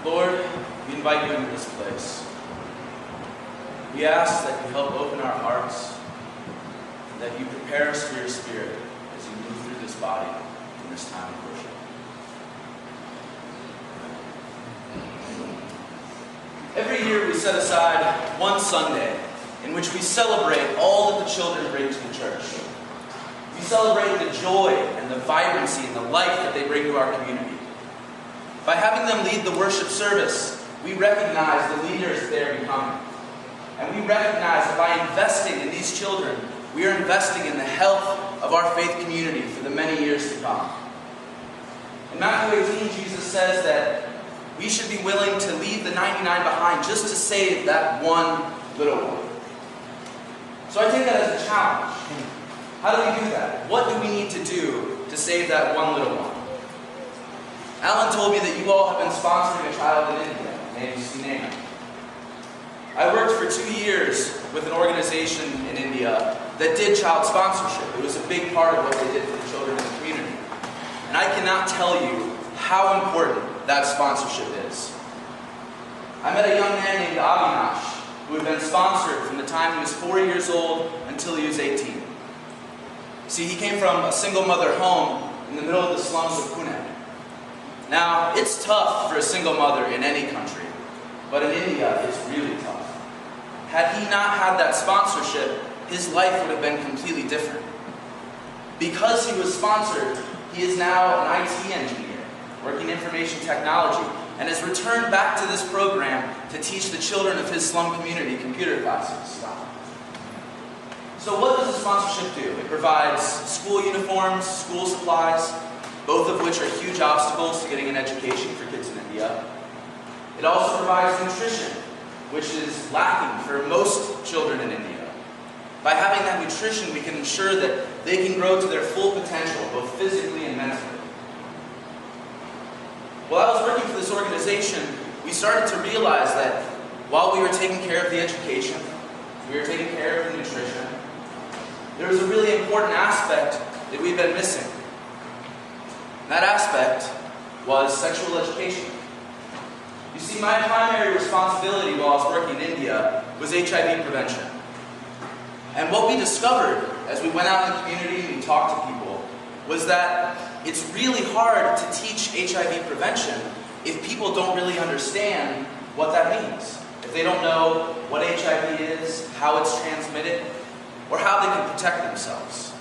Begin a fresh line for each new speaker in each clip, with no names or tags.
Lord, we invite you into this place. We ask that you help open our hearts, and that you prepare us for your Spirit as you move through this body in this time of worship. Every year we set aside one Sunday in which we celebrate all that the children bring to the church. We celebrate the joy and the vibrancy and the life that they bring to our community. By having them lead the worship service, we recognize the leaders they are becoming. And we recognize that by investing in these children, we are investing in the health of our faith community for the many years to come. In Matthew 18, Jesus says that we should be willing to leave the 99 behind just to save that one little one. So I take that as a challenge. How do we do that? What do we need to do to save that one little one? Alan told me that you all have been sponsoring a child in India named Sunena. I worked for 2 years with an organization in India that did child sponsorship. It was a big part of what they did for the children in the community. And I cannot tell you how important that sponsorship is. I met a young man named Avinash who had been sponsored from the time he was 4 years old until he was 18. See, he came from a single mother home in the middle of the slums of Pune. Now, it's tough for a single mother in any country, but in India, it's really tough. Had he not had that sponsorship, his life would have been completely different. Because he was sponsored, he is now an IT engineer, working information technology, and has returned back to this program to teach the children of his slum community computer classes. So what does the sponsorship do? It provides school uniforms, school supplies, both of which are huge obstacles to getting an education for kids in India. It also provides nutrition, which is lacking for most children in India. By having that nutrition, we can ensure that they can grow to their full potential, both physically and mentally. While I was working for this organization, we started to realize that while we were taking care of the education, we were taking care of the nutrition, there was a really important aspect that we've been missing. That aspect was sexual education. You see, my primary responsibility while I was working in India was HIV prevention. And what we discovered as we went out in the community and we talked to people was that it's really hard to teach HIV prevention if people don't really understand what that means. If they don't know what HIV is, how it's transmitted, or how they can protect themselves.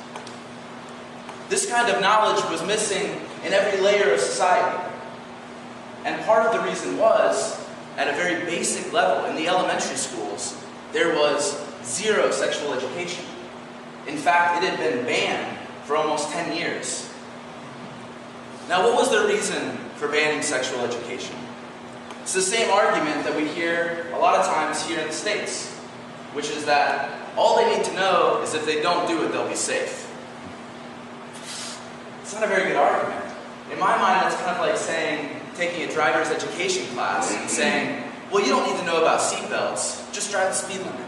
This kind of knowledge was missing in every layer of society. And part of the reason was, at a very basic level, in the elementary schools, there was zero sexual education. In fact, it had been banned for almost 10 years. Now, what was the reason for banning sexual education? It's the same argument that we hear a lot of times here in the States, which is that all they need to know is if they don't do it, they'll be safe. It's not a very good argument. In my mind, it's kind of like saying, taking a driver's education class and saying, well, you don't need to know about seatbelts, just drive the speed limit.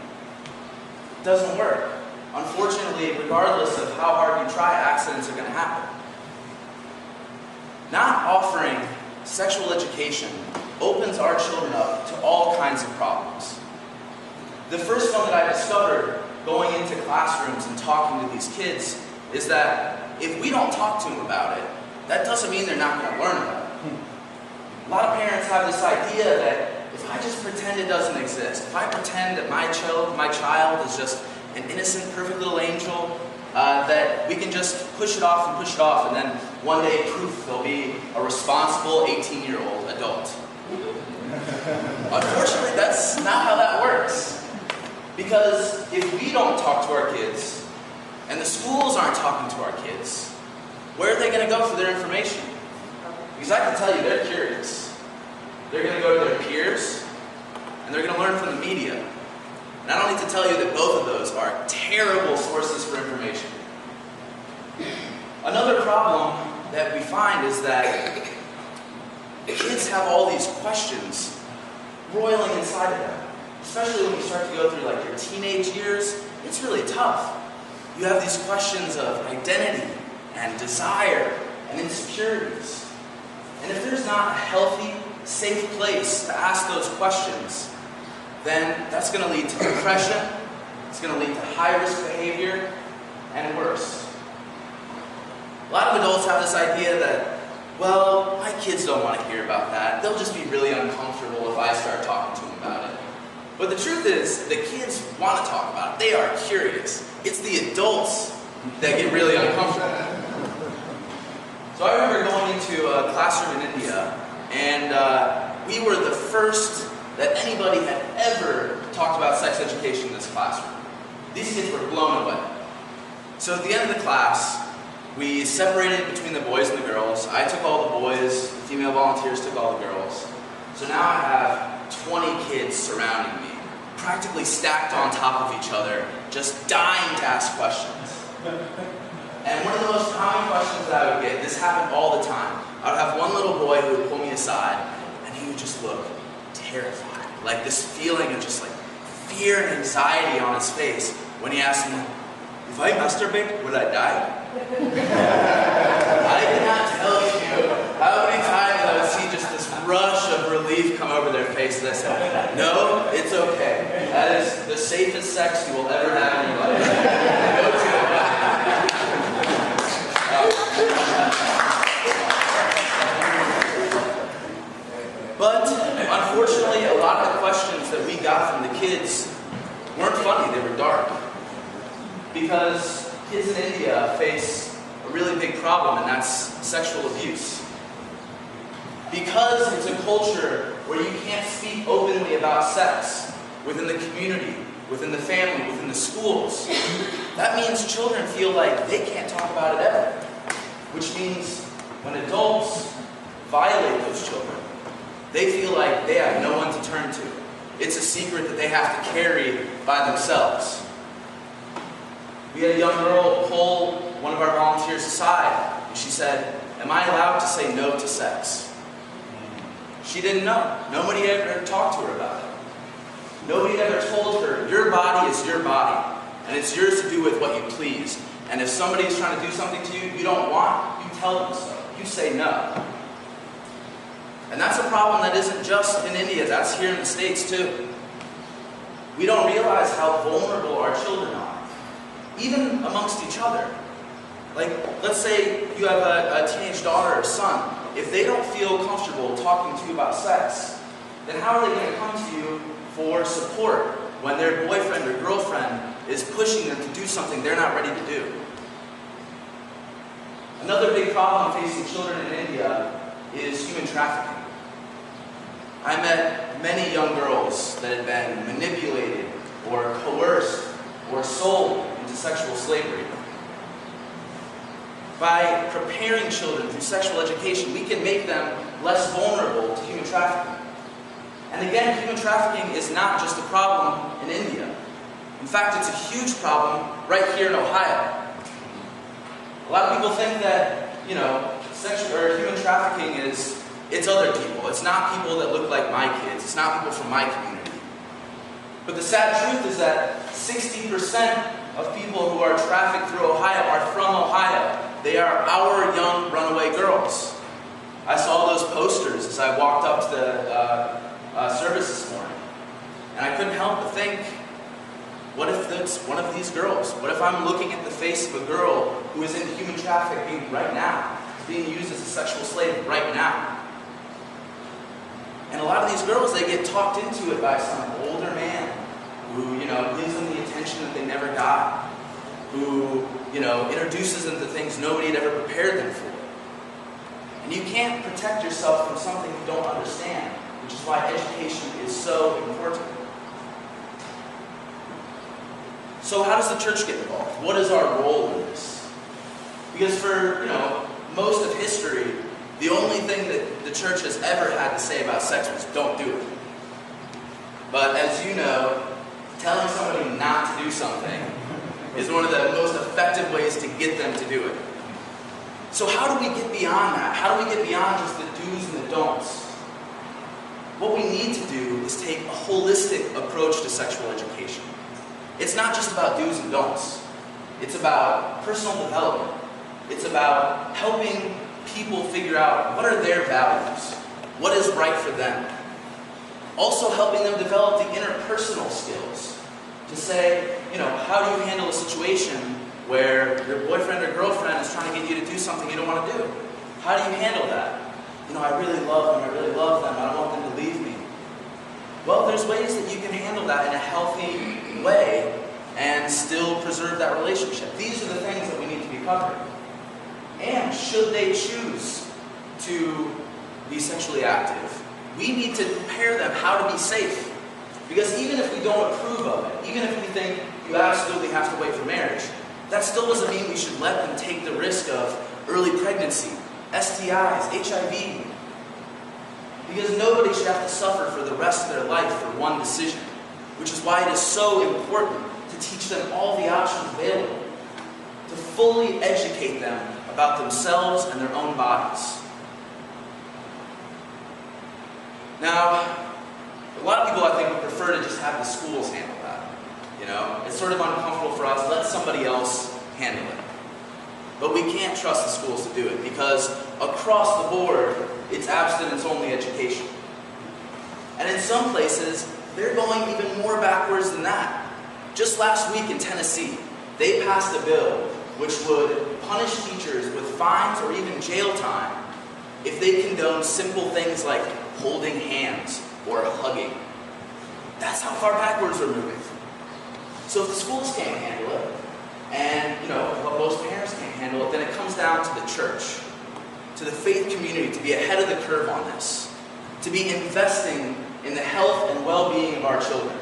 It doesn't work. Unfortunately, regardless of how hard you try, accidents are going to happen. Not offering sexual education opens our children up to all kinds of problems. The first one that I discovered going into classrooms and talking to these kids is that if we don't talk to them about it, that doesn't mean they're not going to learn about it. A lot of parents have this idea that if I just pretend it doesn't exist, if I pretend that my child is just an innocent, perfect little angel, that we can just push it off, and then one day, poof, they'll be a responsible 18-year-old adult. Unfortunately, that's not how that works. Because if we don't talk to our kids, and the schools aren't talking to our kids, where are they going to go for their information? Because I can tell you, they're curious. They're going to go to their peers, and they're going to learn from the media. And I don't need to tell you that both of those are terrible sources for information. Another problem that we find is that kids have all these questions roiling inside of them. Especially when you start to go through like your teenage years, it's really tough. You have these questions of identity and desire and insecurities. And if there's not a healthy, safe place to ask those questions, then that's going to lead to depression, it's going to lead to high-risk behavior, and worse. A lot of adults have this idea that, well, my kids don't want to hear about that. They'll just be really uncomfortable if I start talking to them about it. But the truth is, the kids want to talk about it. They are curious. It's the adults that get really uncomfortable. So I remember going into a classroom in India, and we were the first that anybody had ever talked about sex education in this classroom. These kids were blown away. So at the end of the class, we separated between the boys and the girls. I took all the boys, the female volunteers took all the girls. So now I have 20 kids surrounding me, practically stacked on top of each other, just dying to ask questions. And one of the most common questions that I would get, this happened all the time. I would have one little boy who would pull me aside, and he would just look terrified. Like this feeling of just like fear and anxiety on his face when he asked me, if I masturbate, will I die? I cannot tell you how many times I would see just this rush of relief come over their face, and I said, no, it's okay. That is the safest sex you will ever have in your life. Go to it. But unfortunately, a lot of the questions that we got from the kids weren't funny, they were dark. Because kids in India face a really big problem, and that's sexual abuse. Because it's a culture where you can't speak openly about sex within the community, within the family, within the schools, that means children feel like they can't talk about it ever. Which means when adults violate those children, they feel like they have no one to turn to. It's a secret that they have to carry by themselves. We had a young girl pull one of our volunteers aside, and she said, am I allowed to say no to sex? She didn't know. Nobody ever talked to her about it. Nobody ever told her, your body is your body, and it's yours to do with what you please. And if somebody's trying to do something to you you don't want, you tell them so. You say no. And that's a problem that isn't just in India, that's here in the States too. We don't realize how vulnerable our children are, even amongst each other. Like, let's say you have a teenage daughter or son. If they don't feel comfortable talking to you about sex, then how are they going to come to you for support when their boyfriend or girlfriend is pushing them to do something they're not ready to do? Another big problem facing children in India is human trafficking. I met many young girls that had been manipulated or coerced or sold into sexual slavery. By preparing children through sexual education, we can make them less vulnerable to human trafficking. And again, human trafficking is not just a problem in India. In fact, it's a huge problem right here in Ohio. A lot of people think that, sexual or human trafficking it's other people. It's not people that look like my kids. It's not people from my community. But the sad truth is that 60% of people who are trafficked through Ohio are from Ohio. They are our young runaway girls. I saw those posters as I walked up to the service this morning. And I couldn't help but think, what if that's one of these girls? What if I'm looking at the face of a girl who is in human trafficking right now, being used as a sexual slave right now? And a lot of these girls, they get talked into it by some older man who, gives them the attention that they never got, who, introduces them to things nobody had ever prepared them for. And you can't protect yourself from something you don't understand, which is why education is so important. So how does the church get involved? What is our role in this? Because for, most of history, the only thing that the church has ever had to say about sex was don't do it. But as you know, telling somebody not to do something is one of the most effective ways to get them to do it. So how do we get beyond that? How do we get beyond just the do's and the don'ts? What we need to do is take a holistic approach to sexual education. It's not just about do's and don'ts. It's about personal development. It's about helping people figure out what are their values. what is right for them. Also helping them develop the interpersonal skills to say, how do you handle a situation where your boyfriend or girlfriend is trying to get you to do something you don't want to do? How do you handle that? I really love them, I don't want them to leave me. Well, there's ways that you can handle that in a healthy way and still preserve that relationship. These are the things that we need to be covering. And should they choose to be sexually active, we need to prepare them how to be safe. Because even if we don't approve of it, even if we think you absolutely have to wait for marriage, that still doesn't mean we should let them take the risk of early pregnancy, STIs, HIV. Because nobody should have to suffer for the rest of their life for one decision, which is why it is so important to teach them all the options available, to fully educate them about themselves and their own bodies. Now, a lot of people, I think, would prefer to just have the schools handle that. It's sort of uncomfortable for us. Let somebody else handle it. But we can't trust the schools to do it because across the board, it's abstinence-only education. And in some places, they're going even more backwards than that. Just last week in Tennessee, they passed a bill which would punish teachers with fines or even jail time if they condone simple things like holding hands or hugging. That's how far backwards we're moving. So if the schools can't handle it, and most parents can't handle it, then it comes down to the church, to the faith community, to be ahead of the curve on this, to be investing in the health and well-being of our children.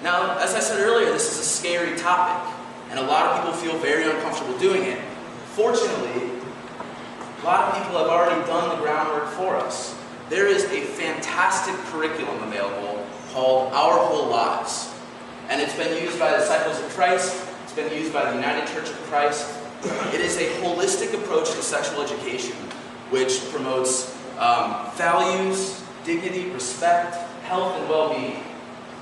Now, as I said earlier, this is a scary topic, and a lot of people feel very uncomfortable doing it. Fortunately, a lot of people have already done the groundwork for us. There is a fantastic curriculum available called Our Whole Lives. And it's been used by the Disciples of Christ. It's been used by the United Church of Christ. It is a holistic approach to sexual education, which promotes values, dignity, respect, health, and well-being.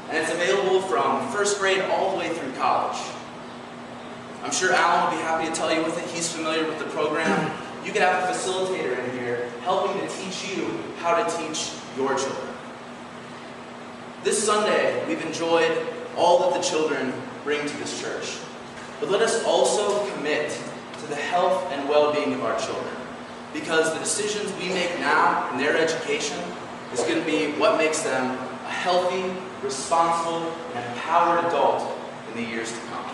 And it's available from first grade all the way through college. I'm sure Alan will be happy to tell you with it. He's familiar with the program. You can have a facilitator in here helping to teach you how to teach your children. This Sunday, we've enjoyed all that the children bring to this church. But let us also commit to the health and well-being of our children. Because the decisions we make now in their education is going to be what makes them a healthy, responsible, and empowered adult in the years to come.